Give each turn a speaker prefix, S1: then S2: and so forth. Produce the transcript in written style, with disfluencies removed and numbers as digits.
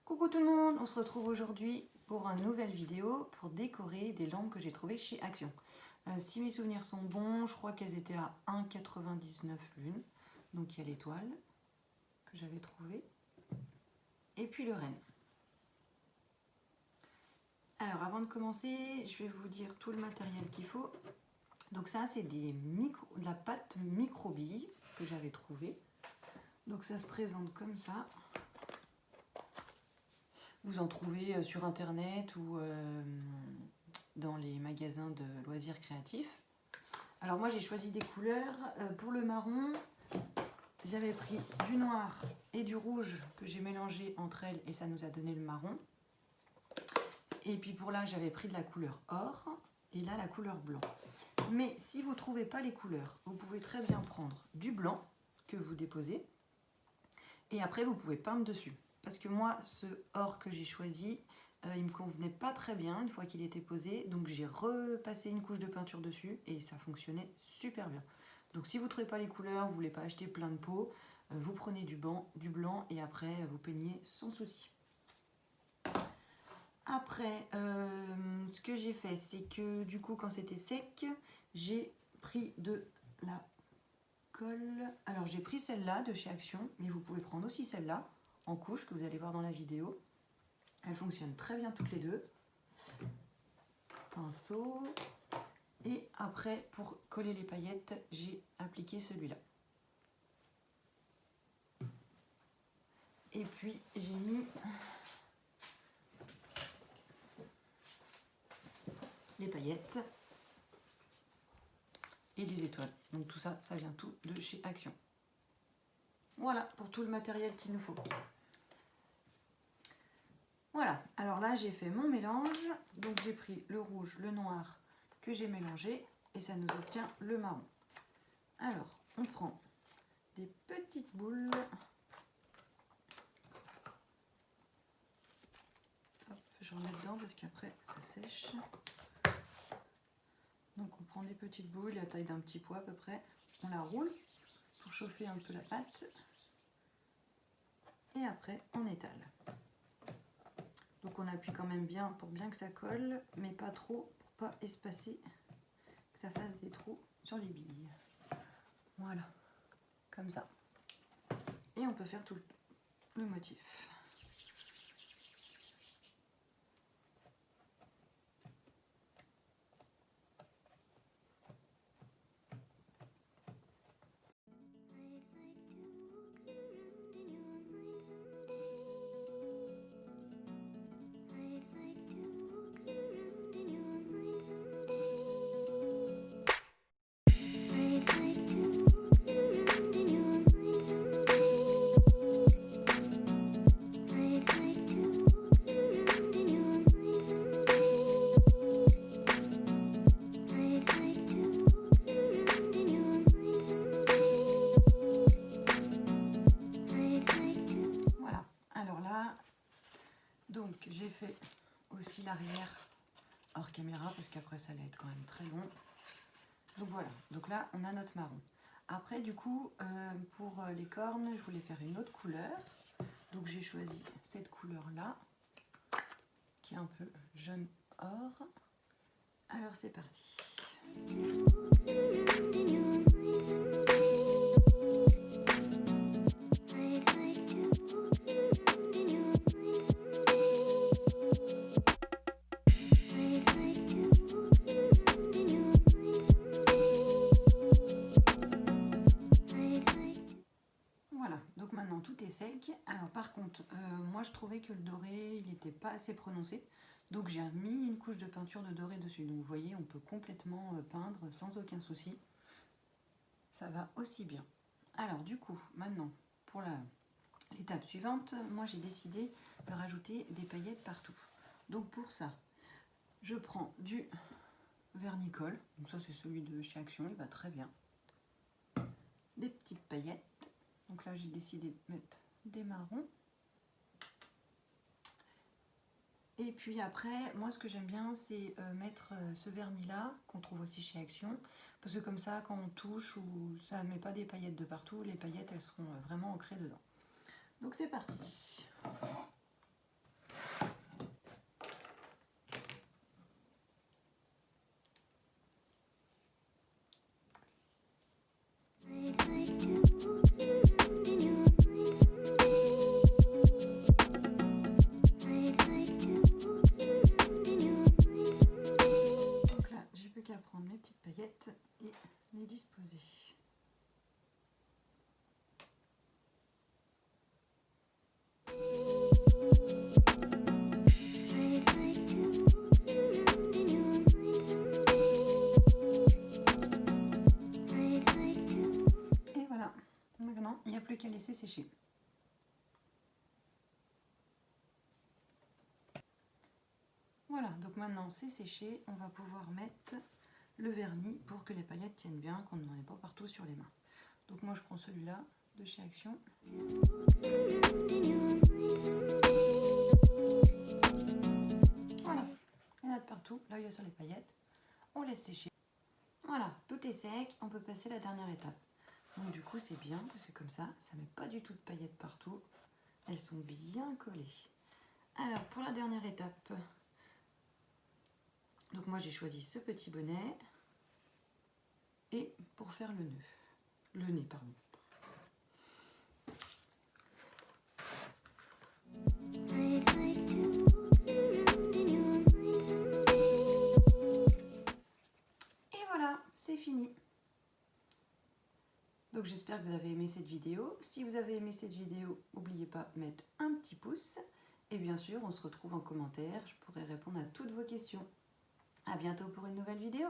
S1: Coucou tout le monde, on se retrouve aujourd'hui pour une nouvelle vidéo pour décorer des lampes que j'ai trouvées chez Action. Si mes souvenirs sont bons, je crois qu'elles étaient à 1,99 l'une. Donc il y a l'étoile que j'avais trouvée et puis le renne. Alors avant de commencer, je vais vous dire tout le matériel qu'il faut. Donc ça c'est de la pâte micro-billes que j'avais trouvée. Donc ça se présente comme ça. Vous en trouvez sur internet ou dans les magasins de loisirs créatifs. Alors moi j'ai choisi des couleurs. Pour le marron, j'avais pris du noir et du rouge que j'ai mélangé entre elles et ça nous a donné le marron. Et puis pour là j'avais pris de la couleur or et là la couleur blanc. Mais si vous ne trouvez pas les couleurs, vous pouvez très bien prendre du blanc que vous déposez et après vous pouvez peindre dessus. Parce que moi, ce or que j'ai choisi, il ne me convenait pas très bien une fois qu'il était posé. Donc j'ai repassé une couche de peinture dessus et ça fonctionnait super bien. Donc si vous ne trouvez pas les couleurs, vous ne voulez pas acheter plein de pots, vous prenez du blanc et après vous peignez sans souci. Après, ce que j'ai fait, c'est que du coup quand c'était sec, j'ai pris de la colle. Alors j'ai pris celle-là de chez Action, mais vous pouvez prendre aussi celle-là en couche que vous allez voir dans la vidéo. Elles fonctionnent très bien toutes les deux. Pinceau. Et après, pour coller les paillettes, j'ai appliqué celui-là. Et puis j'ai mis les paillettes et les étoiles. Donc tout ça, ça vient tout de chez Action. Voilà pour tout le matériel qu'il nous faut. Voilà, alors là j'ai fait mon mélange, donc j'ai pris le rouge, le noir que j'ai mélangé et ça nous obtient le marron. Alors, on prend des petites boules. Hop, je remets dedans parce qu'après ça sèche. Donc on prend des petites boules, la taille d'un petit pois à peu près. On la roule pour chauffer un peu la pâte. Et après on étale. Donc on appuie quand même bien pour bien que ça colle, mais pas trop pour pas espacer, que ça fasse des trous sur les billes. Voilà, comme ça. Et on peut faire tout le motif. Donc j'ai fait aussi l'arrière hors caméra parce qu'après ça allait être quand même très long. Donc voilà, donc là on a notre marron. Après du coup pour les cornes je voulais faire une autre couleur. Donc j'ai choisi cette couleur là qui est un peu jaune or. Alors c'est parti. Tout est sec. Alors par contre, moi je trouvais que le doré, il n'était pas assez prononcé. Donc j'ai mis une couche de peinture de doré dessus. Donc vous voyez, on peut complètement peindre sans aucun souci. Ça va aussi bien. Alors du coup, maintenant, pour l'étape suivante, moi j'ai décidé de rajouter des paillettes partout. Donc pour ça, je prends du vernicole. Donc ça c'est celui de chez Action, il va très bien. Des petites paillettes. Donc là, j'ai décidé de mettre des marrons. Et puis après, moi, ce que j'aime bien, c'est mettre ce vernis-là, qu'on trouve aussi chez Action. Parce que comme ça, quand on touche, ou ça ne met pas des paillettes de partout, les paillettes, elles seront vraiment ancrées dedans. Donc c'est parti. Voilà, donc maintenant c'est séché, on va pouvoir mettre le vernis pour que les paillettes tiennent bien, qu'on n'en ait pas partout sur les mains. Donc moi je prends celui-là de chez Action. Voilà, il y en a de partout, là il y a sur les paillettes. On laisse sécher. Voilà, tout est sec, on peut passer à la dernière étape. Donc du coup c'est bien, parce que comme ça, ça ne met pas du tout de paillettes partout. Elles sont bien collées. Alors pour la dernière étape, donc moi j'ai choisi ce petit bonnet. Et pour faire le nez, pardon. Et voilà, c'est fini. Donc j'espère que vous avez aimé cette vidéo. Si vous avez aimé cette vidéo, n'oubliez pas de mettre un petit pouce. Et bien sûr, on se retrouve en commentaire. Je pourrai répondre à toutes vos questions. À bientôt pour une nouvelle vidéo.